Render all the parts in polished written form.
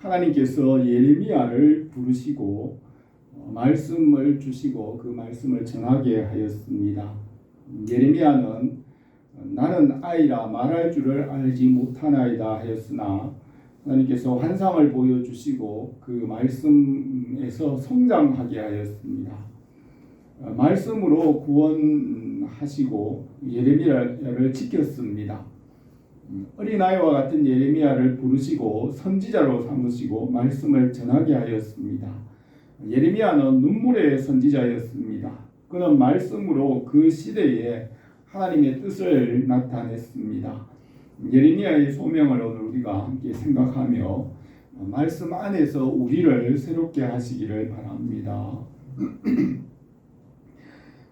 하나님께서 예레미야를 부르시고 말씀을 주시고 그 말씀을 전하게 하였습니다. 예레미야는 나는 아이라 말할 줄을 알지 못하나이다 하였으나 하나님께서 환상을 보여주시고 그 말씀에서 성장하게 하였습니다. 말씀으로 구원하시고 예레미야를 지켰습니다. 어린아이와 같은 예레미야를 부르시고 선지자로 삼으시고 말씀을 전하게 하였습니다. 예레미야는 눈물의 선지자였습니다. 그는 말씀으로 그 시대에 하나님의 뜻을 나타냈습니다. 예레미야의 소명을 오늘 우리가 함께 생각하며 말씀 안에서 우리를 새롭게 하시기를 바랍니다.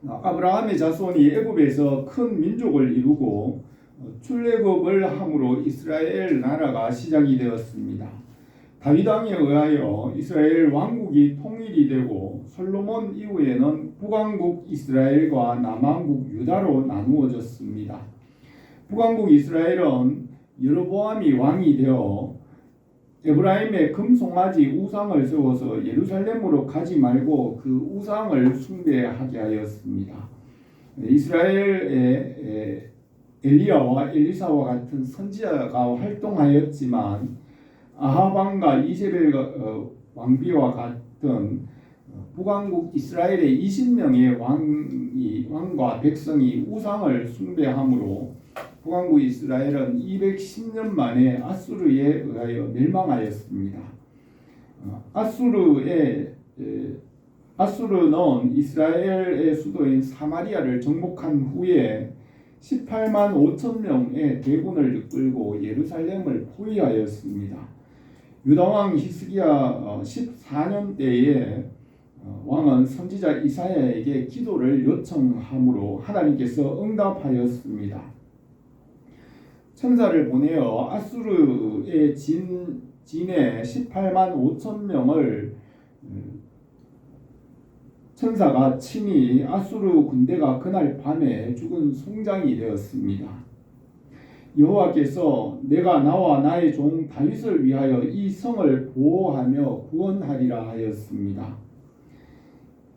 아브라함의 자손이 애굽에서 큰 민족을 이루고 출애굽을 함으로 이스라엘 나라가 시작이 되었습니다. 다윗 왕에 의하여 이스라엘 왕국이 통일이 되고 솔로몬 이후에는 북왕국 이스라엘과 남왕국 유다로 나누어졌습니다. 북왕국 이스라엘은 여로보암이 왕이 되어 에브라임의 금송아지 우상을 세워서 예루살렘으로 가지 말고 그 우상을 숭배하게 하였습니다. 이스라엘의 엘리야와 엘리사와 같은 선지자가 활동하였지만 아합 왕과 이세벨 왕비와 같은 북왕국 이스라엘의 20명의 왕과 백성이 우상을 숭배함으로 북왕국 이스라엘은 210년 만에 아수르에 의하여 멸망하였습니다. 아수르는 이스라엘의 수도인 사마리아를 정복한 후에 18만 5천 명의 대군을 이끌고 예루살렘을 포위하였습니다. 유다왕 히스기야 14년 때에 왕은 선지자 이사야에게 기도를 요청함으로 하나님께서 응답하였습니다. 천사를 보내어 아수르의 진에 18만 5천 명을 천사가 친히 아수르 군대가 그날 밤에 죽은 송장이 되었습니다. 여호와께서 내가 나와 나의 종 다윗을 위하여 이 성을 보호하며 구원하리라 하였습니다.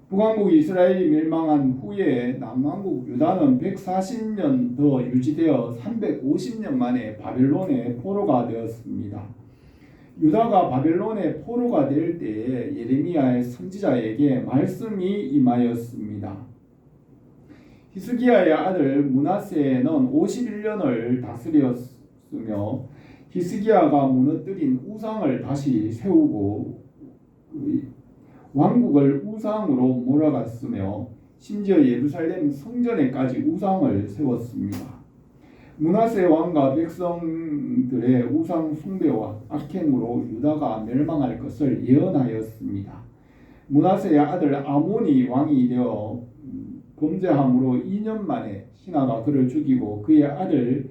북왕국 이스라엘이 멸망한 후에 남왕국 유다는 140년 더 유지되어 350년 만에 바벨론의 포로가 되었습니다. 유다가 바벨론의 포로가 될 때에 예레미야의 선지자에게 말씀이 임하였습니다. 히스기야의 아들 므낫세는 51년을 다스렸으며 히스기야가 무너뜨린 우상을 다시 세우고 왕국을 우상으로 몰아갔으며 심지어 예루살렘 성전에까지 우상을 세웠습니다. 므낫세 왕과 백성들의 우상 숭배와 악행으로 유다가 멸망할 것을 예언하였습니다. 므낫세의 아들 아몬이 왕이 되어 범죄함으로 2년 만에 신하가 그를 죽이고 그의 아들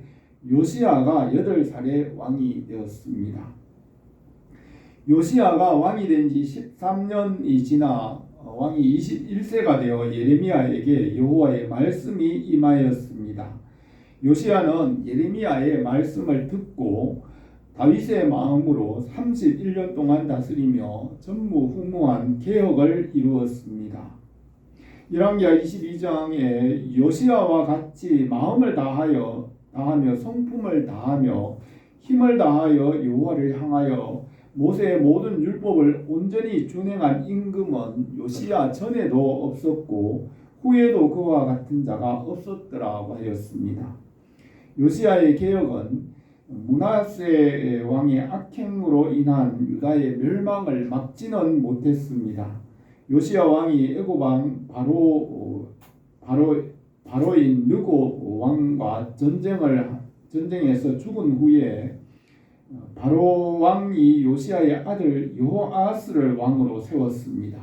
요시야가 8살의 왕이 되었습니다. 요시야가 왕이 된 지 13년이 지나 왕이 21세가 되어 예레미야에게 여호와의 말씀이 임하였습니다. 요시야는 예레미야의 말씀을 듣고 다윗의 마음으로 31년 동안 다스리며 전무후무한 개혁을 이루었습니다. 열왕기하 22장에 요시야와 같이 마음을 다하며 성품을 다하며 힘을 다하여 여호와를 향하여 모세의 모든 율법을 온전히 준행한 임금은 요시야 전에도 없었고 후에도 그와 같은 자가 없었더라고 하였습니다. 요시야의 개혁은 므낫세 왕의 악행으로 인한 유다의 멸망을 막지는 못했습니다. 요시야 왕이 애굽 왕 바로인 느고 왕과 전쟁에서 죽은 후에 바로 왕이 요시야의 아들 여호아스를 왕으로 세웠습니다.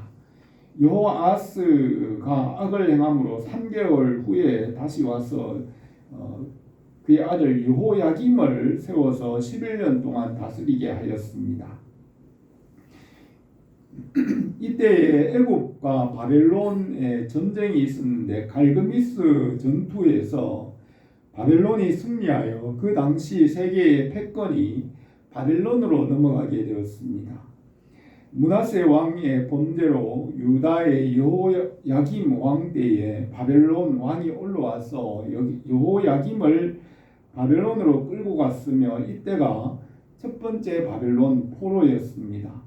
여호아스가 악을 행함으로 3개월 후에 다시 와서 그의 아들 여호야김을 세워서 11년 동안 다스리게 하였습니다. 이때에 애굽과 바벨론의 전쟁이 있었는데 갈그미스 전투에서 바벨론이 승리하여 그 당시 세계의 패권이 바벨론으로 넘어가게 되었습니다. 므낫세 왕의 범죄로 유다의 여호야김 왕 때에 바벨론 왕이 올라와서 여호야김을 바벨론으로 끌고 갔으며 이때가 첫 번째 바벨론 포로였습니다.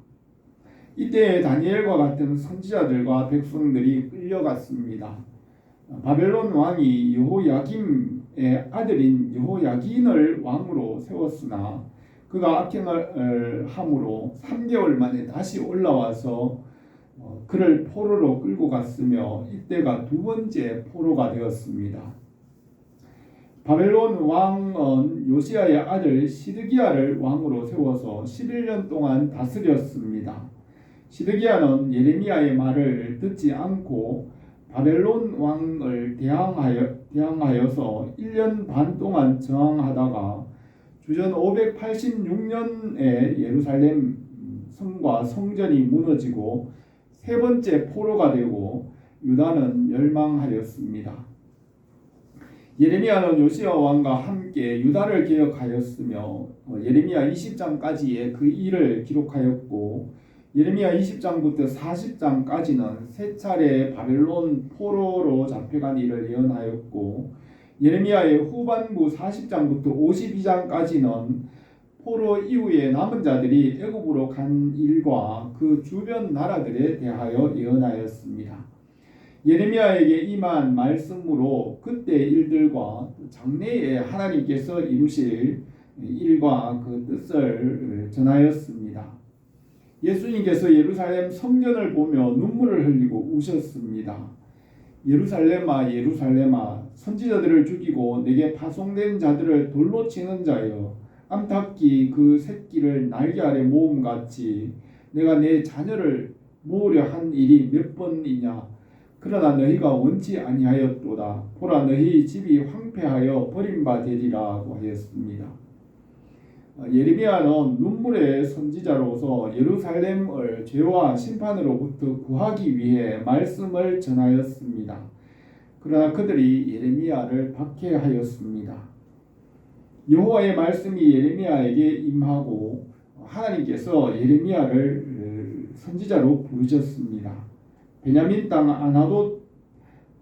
이때 다니엘과 같은 선지자들과 백성들이 끌려갔습니다. 바벨론 왕이 여호야김의 아들인 여호야긴을 왕으로 세웠으나 그가 악행을 함으로 3개월 만에 다시 올라와서 그를 포로로 끌고 갔으며 이때가 두 번째 포로가 되었습니다. 바벨론 왕은 요시야의 아들 시드기야를 왕으로 세워서 11년 동안 다스렸습니다. 시드기야는 예레미야의 말을 듣지 않고 바벨론 왕을 대항하여서 1년 반 동안 저항하다가 주전 586년에 예루살렘 성과 성전이 무너지고 세 번째 포로가 되고 유다는 멸망하였습니다. 예레미야는 요시야 왕과 함께 유다를 개혁하였으며 예레미야 20장까지의 그 일을 기록하였고 예레미야 20장부터 40장까지는 세 차례 바벨론 포로로 잡혀간 일을 예언하였고 예레미야의 후반부 40장부터 52장까지는 포로 이후에 남은 자들이 애굽으로 간 일과 그 주변 나라들에 대하여 예언하였습니다. 예레미야에게 임한 말씀으로 그때 일들과 장래에 하나님께서 이루실 일과 그 뜻을 전하였습니다. 예수님께서 예루살렘 성전을 보며 눈물을 흘리고 우셨습니다. 예루살렘아 예루살렘아 선지자들을 죽이고 내게 파송된 자들을 돌로 치는 자여 암탉이 그 새끼를 날개 아래 모음같이 내가 내 자녀를 모으려 한 일이 몇 번이냐. 그러나 너희가 원치 아니하였도다. 보라 너희 집이 황폐하여 버림받으리라고 하였습니다. 예레미야는 눈물의 선지자로서 예루살렘을 죄와 심판으로부터 구하기 위해 말씀을 전하였습니다. 그러나 그들이 예레미야를 박해하였습니다. 여호와의 말씀이 예레미야에게 임하고 하나님께서 예레미야를 선지자로 부르셨습니다. 베냐민 땅 아나돗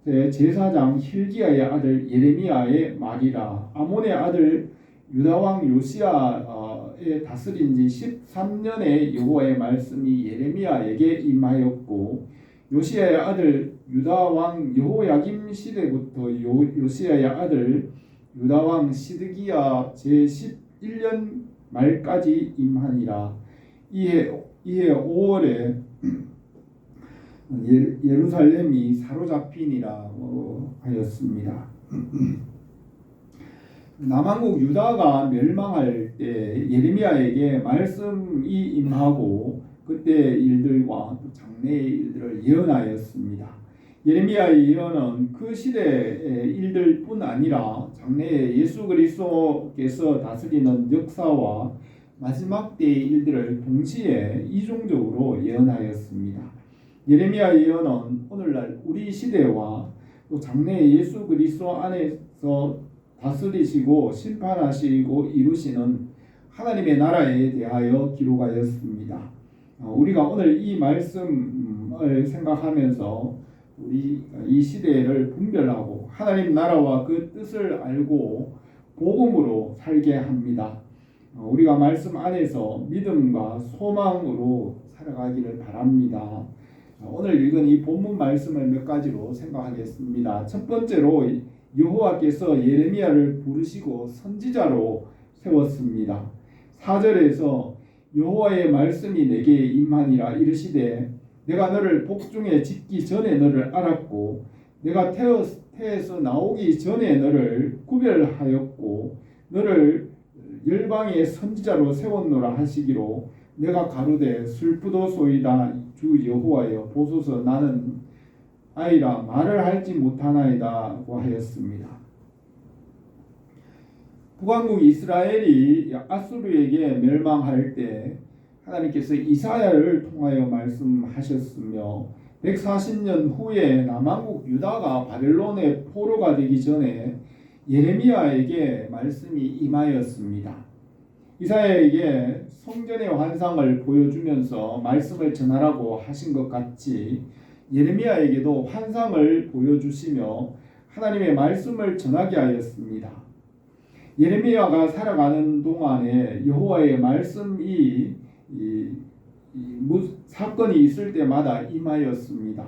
제사장 힐기야의 아들 예레미야의 말이라. 아몬의 아들 유다왕 요시야의 다스린 지 13년에 여호와의 말씀이 예레미야에게 임하였고 요시야의 아들 유다왕 여호야김 시대부터 요시야의 아들 유다왕 시드기야 제11년 말까지 임하니라. 이해 5월에 예루살렘이 사로잡히니라 하였습니다. 남한국 유다가 멸망할 때 예레미야에게 말씀이 임하고 그때 일들과 장래의 일들을 예언하였습니다. 예레미야의 예언은 그 시대의 일들뿐 아니라 장래에 예수 그리스도께서 다스리는 역사와 마지막 때의 일들을 동시에 이중적으로 예언하였습니다. 예레미야 예언은 오늘날 우리 시대와 또 장래에 예수 그리스도 안에서 다스리시고 심판하시고 이루시는 하나님의 나라에 대하여 기록하였습니다. 우리가 오늘 이 말씀을 생각하면서 우리 이 시대를 분별하고 하나님 나라와 그 뜻을 알고 복음으로 살게 합니다. 우리가 말씀 안에서 믿음과 소망으로 살아가기를 바랍니다. 오늘 읽은 이 본문 말씀을 몇 가지로 생각하겠습니다. 첫 번째로 여호와께서 예레미야를 부르시고 선지자로 세웠습니다. 4절에서 여호와의 말씀이 내게 임하니라 이르시되 내가 너를 복중에 짓기 전에 너를 알았고 내가 태에서 나오기 전에 너를 구별하였고 너를 열방의 선지자로 세웠노라 하시기로 내가 가로되 슬프도소이다 주 여호와여 보소서 나는 아이라 말을 할지 못하나이다고 하였습니다. 북왕국 이스라엘이 아수르에게 멸망할 때 하나님께서 이사야를 통하여 말씀하셨으며 140년 후에 남왕국 유다가 바벨론의 포로가 되기 전에 예레미야에게 말씀이 임하였습니다. 이사야에게 성전의 환상을 보여주면서 말씀을 전하라고 하신 것 같이 예레미야에게도 환상을 보여주시며 하나님의 말씀을 전하게 하였습니다. 예레미야가 살아가는 동안에 여호와의 말씀이 사건이 있을 때마다 임하였습니다.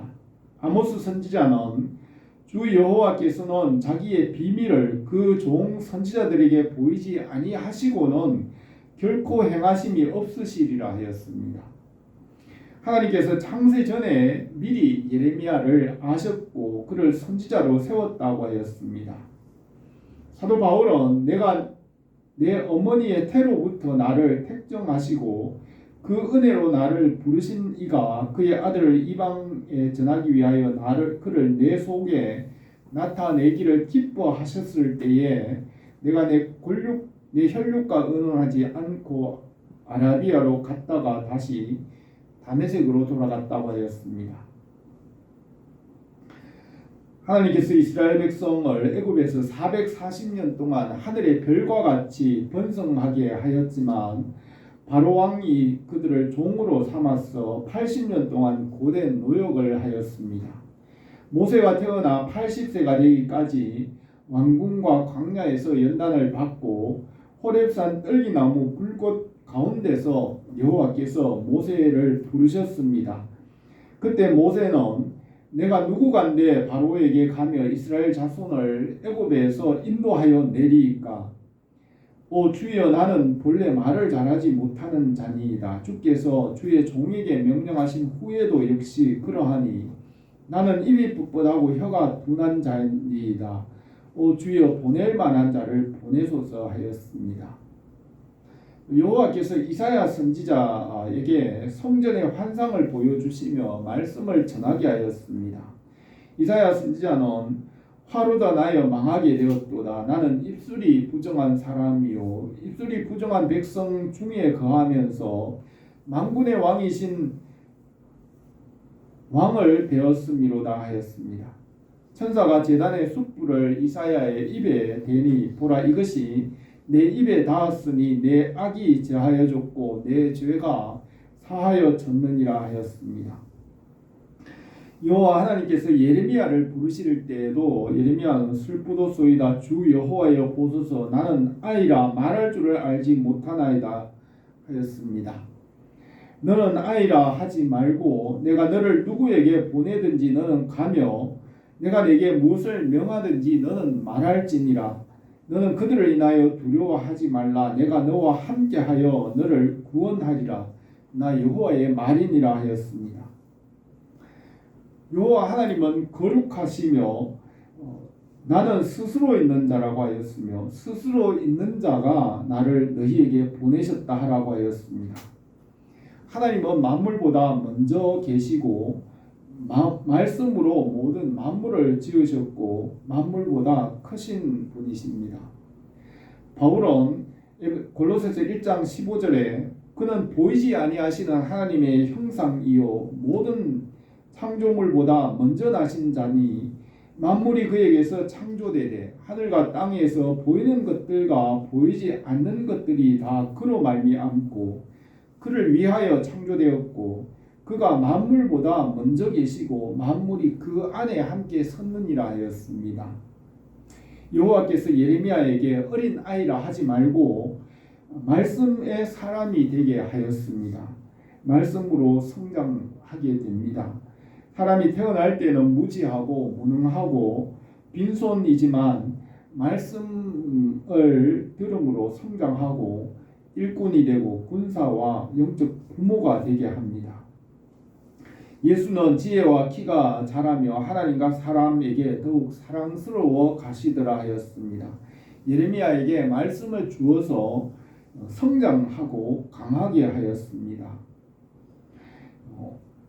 아모스 선지자는 주 여호와께서는 자기의 비밀을 그 종 선지자들에게 보이지 아니하시고는 결코 행하심이 없으시리라 하였습니다. 하나님께서 창세 전에 미리 예레미야를 아셨고 그를 선지자로 세웠다고 하였습니다. 사도 바울은 내가 내 어머니의 태로부터 나를 택정하시고 그 은혜로 나를 부르신 이가 그의 아들을 이방에 전하기 위하여 그를 내 속에 나타내기를 기뻐하셨을 때에 내가 내 혈육과 의논하지 않고 아라비아로 갔다가 다시 다메섹으로 돌아갔다고 하였습니다. 하나님께서 이스라엘 백성을 애굽에서 440년 동안 하늘의 별과 같이 번성하게 하였지만 바로 왕이 그들을 종으로 삼아서 80년 동안 고된 노역을 하였습니다. 모세가 태어나 80세가 되기까지 왕궁과 광야에서 연단을 받고 호렙산 떨기나무 불꽃 가운데서 여호와께서 모세를 부르셨습니다. 그때 모세는 내가 누구간데 바로에게 가며 이스라엘 자손을 애굽에서 인도하여 내리이까? 오 주여, 나는 본래 말을 잘하지 못하는 자니이다. 주께서 주의 종에게 명령하신 후에도 역시 그러하니 나는 입이 뻣뻣하고 혀가 둔한 자니이다. 오 주여, 보낼 만한 자를 보내소서 하였습니다. 여호와께서 이사야 선지자에게 성전의 환상을 보여주시며 말씀을 전하게 하였습니다. 이사야 선지자는 화루다 나여 망하게 되었도다. 나는 입술이 부정한 사람이요 입술이 부정한 백성 중에 거하면서 만군의 왕이신 왕을 배웠음이로다 하였습니다. 천사가 제단의 숯불을 이사야의 입에 대니 보라, 이것이 내 입에 닿았으니 내 악이 제하여졌고 내 죄가 사하여졌느니라 하였습니다. 여호와 하나님께서 예레미야를 부르실 때에도 예레미야는 슬프도소이다 주 여호와여 보소서 나는 아이라 말할 줄을 알지 못하나이다 하였습니다. 너는 아이라 하지 말고 내가 너를 누구에게 보내든지 너는 가며 내가 내게 무엇을 명하든지 너는 말할지니라. 너는 그들을 인하여 두려워하지 말라. 내가 너와 함께하여 너를 구원하리라. 나 여호와의 말이니라 하였습니다. 여호와 하나님은 거룩하시며 나는 스스로 있는 자라고 하였으며 스스로 있는 자가 나를 너희에게 보내셨다 하라고 하였습니다. 하나님은 만물보다 먼저 계시고 말씀으로 모든 만물을 지으셨고 만물보다 크신 분이십니다. 바울은 골로새서 1장 15절에 그는 보이지 아니하시는 하나님의 형상이요 모든 창조물보다 먼저 나신 자니 만물이 그에게서 창조되되 하늘과 땅에서 보이는 것들과 보이지 않는 것들이 다 그로 말미암고 그를 위하여 창조되었고 그가 만물보다 먼저 계시고 만물이 그 안에 함께 섰느니라 하였습니다. 여호와께서 예레미야에게 어린 아이라 하지 말고 말씀의 사람이 되게 하였습니다. 말씀으로 성장하게 됩니다. 사람이 태어날 때는 무지하고 무능하고 빈손이지만 말씀을 들음으로 성장하고 일꾼이 되고 군사와 영적 부모가 되게 합니다. 예수는 지혜와 키가 자라며 하나님과 사람에게 더욱 사랑스러워 가시더라 하였습니다. 예레미야에게 말씀을 주어서 성장하고 강하게 하였습니다.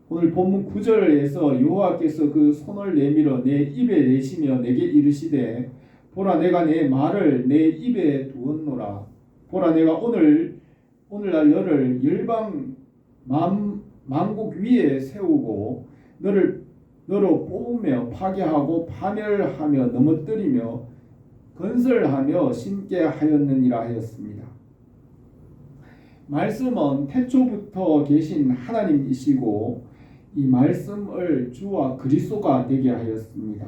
오늘 본문 9절에서 여호와께서 그 손을 내밀어 내 입에 내시며 내게 이르시되 보라, 내가 내 말을 내 입에 두었노라. 보라, 내가 오늘날 너를 열방 만국 위에 세우고 너로 뽑으며 파괴하고 파멸하며 넘어뜨리며 건설하며 심게 하였느니라 하였습니다. 말씀은 태초부터 계신 하나님이시고 이 말씀을 주와 그리스도가 되게 하였습니다.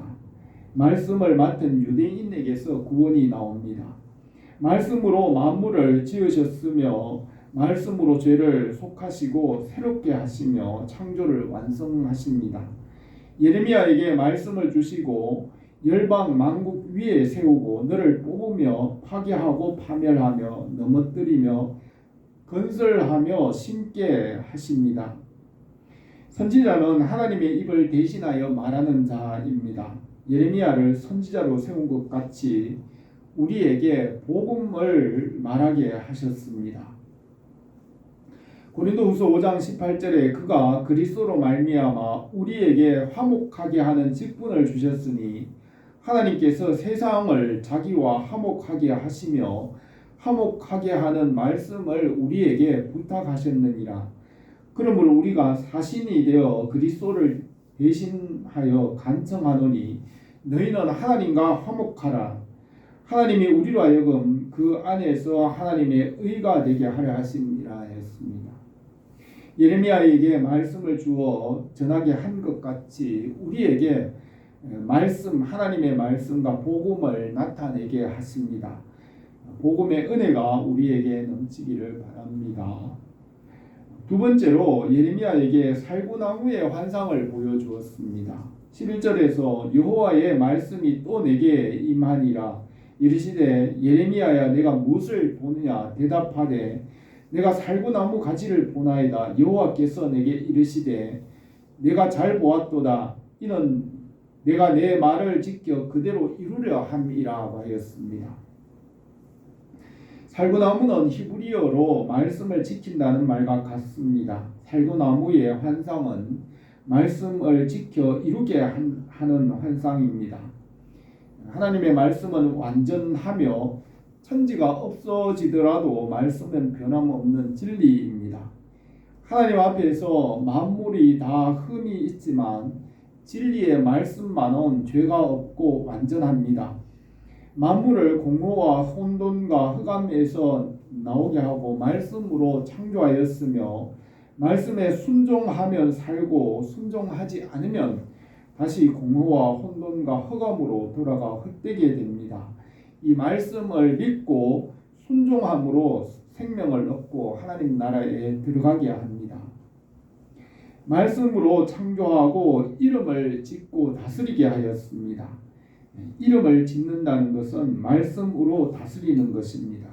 말씀을 맡은 유대인에게서 구원이 나옵니다. 말씀으로 만물을 지으셨으며 말씀으로 죄를 속하시고 새롭게 하시며 창조를 완성하십니다. 예레미야에게 말씀을 주시고 열방 만국 위에 세우고 너를 뽑으며 파괴하고 파멸하며 넘어뜨리며 건설하며 심게 하십니다. 선지자는 하나님의 입을 대신하여 말하는 자입니다. 예레미야를 선지자로 세운 것 같이 우리에게 복음을 말하게 하셨습니다. 고린도후서 5장 18절에 그가 그리스도로 말미암아 우리에게 화목하게 하는 직분을 주셨으니 하나님께서 세상을 자기와 화목하게 하시며 화목하게 하는 말씀을 우리에게 부탁하셨느니라. 그러므로 우리가 사신이 되어 그리스도를 대신하여 간청하노니 너희는 하나님과 화목하라. 하나님이 우리로 하여금 그 안에서 하나님의 의가 되게 하려 하심이라 했습니다. 예레미야에게 말씀을 주어 전하게 한 것 같이 우리에게 말씀, 하나님의 말씀과 복음을 나타내게 하십니다. 복음의 은혜가 우리에게 넘치기를 바랍니다. 두 번째로 예레미야에게 살구나무의 환상을 보여주었습니다. 11절에서 여호와의 말씀이 또 내게 임하니라. 이르시되 예레미야야 내가 무엇을 보느냐 대답하되 내가 살구나무 가지를 보나이다. 여호와께서 내게 이르시되 내가 잘 보았도다. 이는 내가 내 말을 지켜 그대로 이루려 함이라 하였습니다. 살구나무는 히브리어로 말씀을 지킨다는 말과 같습니다. 살구나무의 환상은 말씀을 지켜 이루게 하는 환상입니다. 하나님의 말씀은 완전하며 천지가 없어지더라도 말씀은 변함없는 진리입니다. 하나님 앞에서 만물이 다 흠이 있지만 진리의 말씀만은 죄가 없고 완전합니다. 만물을 공허와 혼돈과 흑암에서 나오게 하고 말씀으로 창조하였으며 말씀에 순종하면 살고 순종하지 않으면 다시 공허와 혼돈과 흑암으로 돌아가 헛되게 됩니다. 이 말씀을 믿고 순종함으로 생명을 얻고 하나님 나라에 들어가게 합니다. 말씀으로 창조하고 이름을 짓고 다스리게 하였습니다. 이름을 짓는다는 것은 말씀으로 다스리는 것입니다.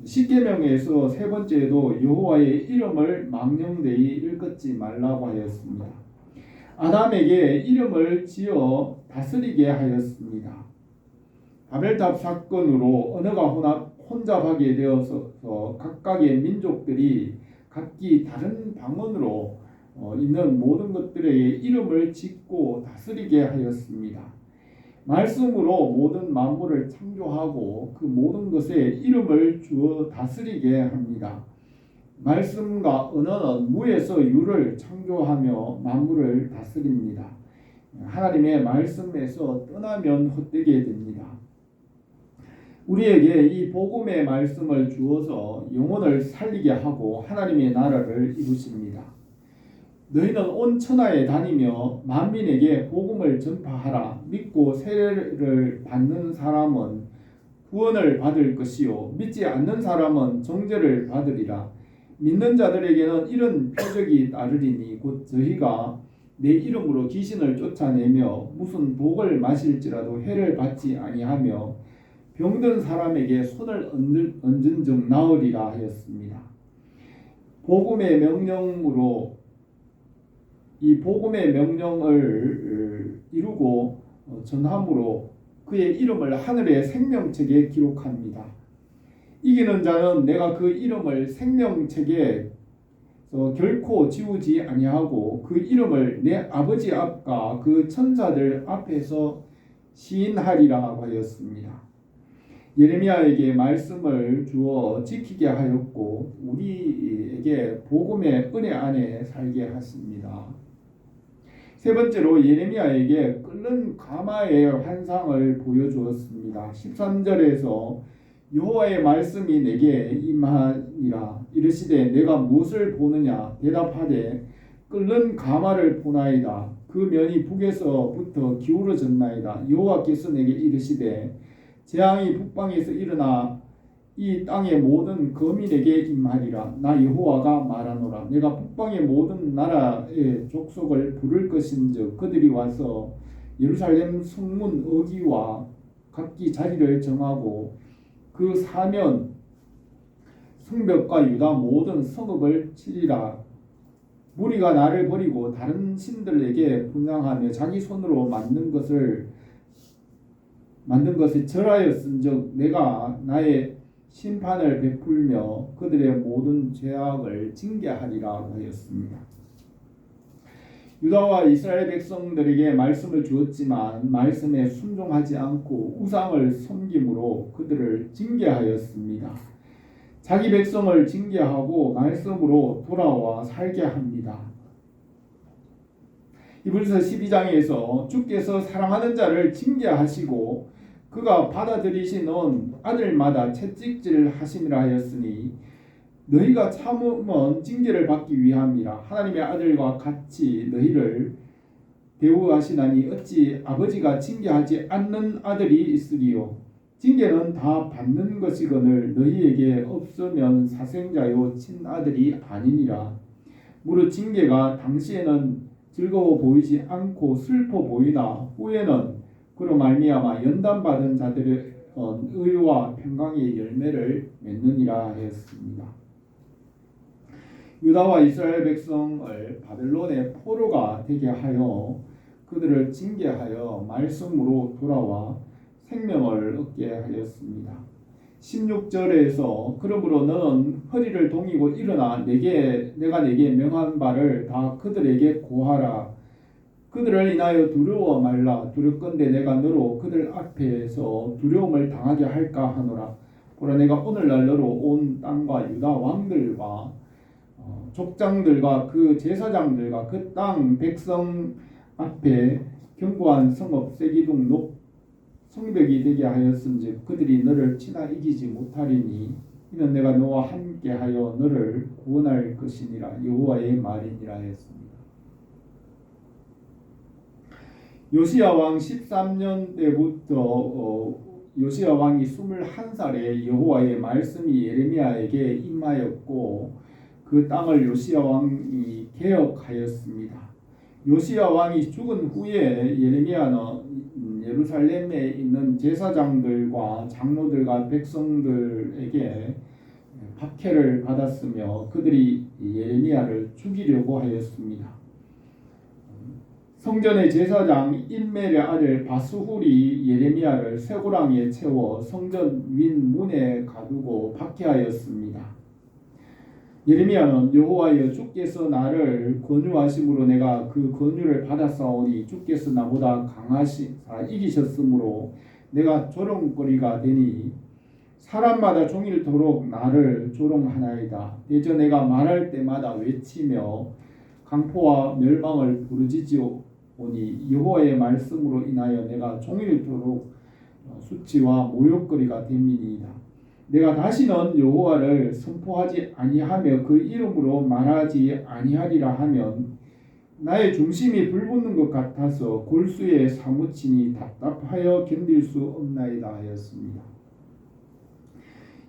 십계명에서 세 번째도 여호와의 이름을 망령되이 일컫지 말라고 하였습니다. 아담에게 이름을 지어 다스리게 하였습니다. 바벨탑 사건으로 언어가 혼잡하게 되어서 각각의 민족들이 각기 다른 방언으로 있는 모든 것들의 이름을 짓고 다스리게 하였습니다. 말씀으로 모든 만물을 창조하고 그 모든 것에 이름을 주어 다스리게 합니다. 말씀과 언어는 무에서 유를 창조하며 만물을 다스립니다. 하나님의 말씀에서 떠나면 헛되게 됩니다. 우리에게 이 복음의 말씀을 주어서 영혼을 살리게 하고 하나님의 나라를 이루십니다. 너희는 온 천하에 다니며 만민에게 복음을 전파하라. 믿고 세례를 받는 사람은 구원을 받을 것이요 믿지 않는 사람은 정죄를 받으리라. 믿는 자들에게는 이런 표적이 따르리니 곧 저희가 내 이름으로 귀신을 쫓아내며 무슨 독을 마실지라도 해를 받지 아니하며 병든 사람에게 손을 얹은 즉 나으리라 하였습니다. 복음의 명령으로 이 복음의 명령을 이루고 전함으로 그의 이름을 하늘의 생명책에 기록합니다. 이기는 자는 내가 그 이름을 생명책에 결코 지우지 아니하고 그 이름을 내 아버지 앞과 그 천사들 앞에서 시인하리라 하였습니다. 예레미야에게 말씀을 주어 지키게 하였고 우리에게 복음의 은혜 안에 살게 하십니다. 세 번째로 예레미야에게 끓는 가마의 환상을 보여주었습니다. 13절에서 여호와의 말씀이 내게 임하니라. 이르시되 내가 무엇을 보느냐 대답하되 끓는 가마를 보나이다. 그 면이 북에서부터 기울어졌나이다. 여호와께서 내게 이르시되 재앙이 북방에서 일어나 이 땅의 모든 검이 내게 임하리라. 나 여호와가 말하노라. 내가 북방의 모든 나라의 족속을 부를 것인즉 그들이 와서 예루살렘 성문 어기와 각기 자리를 정하고 그 사면 성벽과 유다 모든 성읍을 치리라. 무리가 나를 버리고 다른 신들에게 분향하며 자기 손으로 만든 것을 절하였은즉 내가 나의 심판을 베풀며 그들의 모든 죄악을 징계하리라 하였습니다. 유다와 이스라엘 백성들에게 말씀을 주었지만 말씀에 순종하지 않고 우상을 섬김으로 그들을 징계하였습니다. 자기 백성을 징계하고 말씀으로 돌아와 살게 합니다. 히브리서 12장에서 주께서 사랑하는 자를 징계하시고 그가 받아들이시는 아들마다 채찍질 하심이라 하였으니 너희가 참으면 징계를 받기 위함이라. 하나님의 아들과 같이 너희를 대우하시나니 어찌 아버지가 징계하지 않는 아들이 있으리요. 징계는 다 받는 것이거늘 너희에게 없으면 사생자요 친아들이 아니니라. 무릇 징계가 당시에는 즐거워 보이지 않고 슬퍼 보이나 후에는 그로 말미암아 연단받은 자들의 의와 평강의 열매를 맺느니라 하였습니다. 유다와 이스라엘 백성을 바벨론의 포로가 되게 하여 그들을 징계하여 말씀으로 돌아와 생명을 얻게 하였습니다. 16절에서 그러므로 너는 허리를 동이고 일어나 내가 내게 명한 바를 다 그들에게 고하라. 그들을 인하여 두려워 말라. 두렵건대 내가 너로 그들 앞에서 두려움을 당하게 할까 하노라. 보라 내가 오늘날 너로 온 땅과 유다 왕들과 족장들과 그 제사장들과 그 땅 백성 앞에 견고한 성읍 세기둥 높 성벽이 되게 하였은즉 그들이 너를 치나 이기지 못하리니 이는 내가 너와 함께하여 너를 구원할 것이니라. 여호와의 말이니라 했습니다. 요시야 왕 13년 때부터 요시야 왕이 21살에 여호와의 말씀이 예레미야에게 임하였고 그 땅을 요시야 왕이 개혁하였습니다. 요시야 왕이 죽은 후에 예레미야는 예루살렘에 있는 제사장들과 장로들과 백성들에게 박해를 받았으며 그들이 예레미야를 죽이려고 하였습니다. 성전의 제사장 일멜의 아들 바스훌이 예레미야를 쇠고랑에 채워 성전 윗문에 가두고 박해하였습니다. 예레미야는 여호와여 주께서 나를 권유하심으로 내가 그 권유를 받았사오니 주께서 나보다 강하시사 이기셨으므로 내가 조롱거리가 되니 사람마다 종일토록 나를 조롱하나이다. 대저 내가 말할 때마다 외치며 강포와 멸망을 부르짖으오니 여호와의 말씀으로 인하여 내가 종일토록 수치와 모욕거리가 됨이니이다. 내가 다시는 여호와를 선포하지 아니하며 그 이름으로 말하지 아니하리라 하면 나의 중심이 불붙는 것 같아서 골수에 사무치니 답답하여 견딜 수 없나이다 하였습니다.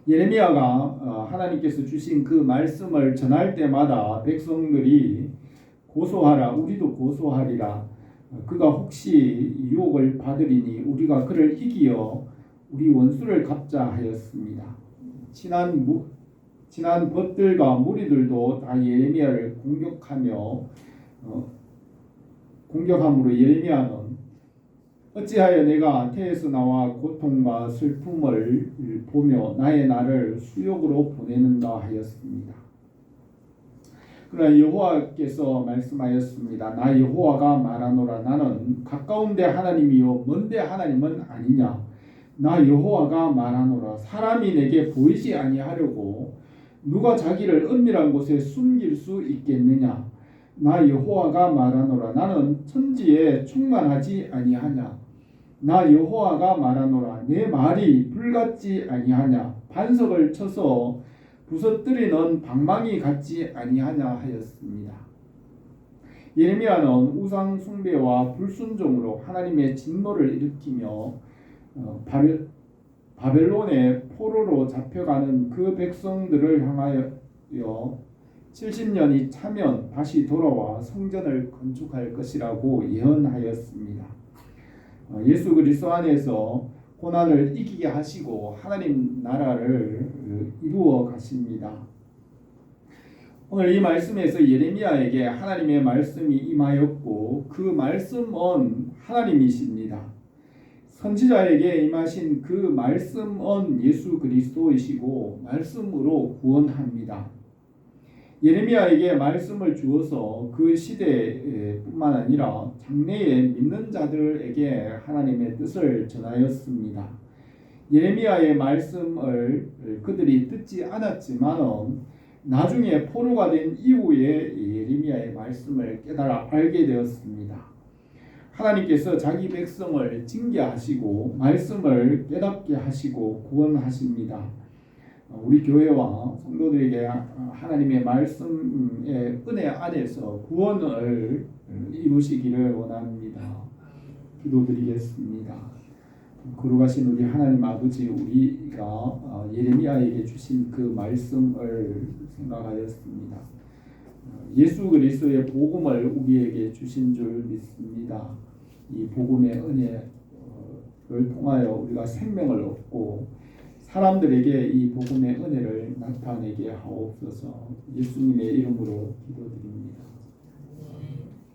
예레미야가 하나님께서 주신 그 말씀을 전할 때마다 백성들이 고소하라 우리도 고소하리라. 그가 혹시 유혹을 받으리니 우리가 그를 이기어 우리 원수를 갚자 하였습니다. 친한 벗들과 무리들도 다 예레미야를 공격함으로 예레미야는 어찌하여 내가 태에서 나와 고통과 슬픔을 보며 나의 날을 수욕으로 보내는가 하였습니다. 그러나 여호와께서 말씀하였습니다. 나 여호와가 말하노라. 나는 가까운 데 하나님이요 먼 데 하나님은 아니냐. 나 여호와가 말하노라. 사람이 내게 보이지 아니하려고 누가 자기를 은밀한 곳에 숨길 수 있겠느냐. 나 여호와가 말하노라. 나는 천지에 충만하지 아니하냐. 나 여호와가 말하노라. 내 말이 불같지 아니하냐. 반석을 쳐서 부서뜨리는 방망이 같지 아니하냐 하였습니다. 예레미야는 우상 숭배와 불순종으로 하나님의 진노를 일으키며 바벨론의 포로로 잡혀가는 그 백성들을 향하여 70년이 차면 다시 돌아와 성전을 건축할 것이라고 예언하였습니다. 예수 그리스도 안에서 고난을 이기게 하시고 하나님 나라를 이루어 가십니다. 오늘 이 말씀에서 예레미야에게 하나님의 말씀이 임하였고 그 말씀은 하나님이십니다. 선지자에게 임하신 그 말씀은 예수 그리스도이시고 말씀으로 구원합니다. 예레미야에게 말씀을 주어서 그 시대뿐만 아니라 장래에 믿는 자들에게 하나님의 뜻을 전하였습니다. 예레미야의 말씀을 그들이 듣지 않았지만 나중에 포로가 된 이후에 예레미야의 말씀을 깨달아 알게 되었습니다. 하나님께서 자기 백성을 징계하시고 말씀을 깨닫게 하시고 구원하십니다. 우리 교회와 성도들에게 하나님의 말씀의 은혜 안에서 구원을 이루시기를 원합니다. 기도드리겠습니다. 거룩하신 우리 하나님 아버지, 우리가 예레미야에게 주신 그 말씀을 생각하였습니다. 예수 그리스도의 복음을 우리에게 주신 줄 믿습니다. 이 복음의 은혜를 통하여 우리가 생명을 얻고 사람들에게 이 복음의 은혜를 나타내게 하옵소서. 예수님의 이름으로 기도드립니다.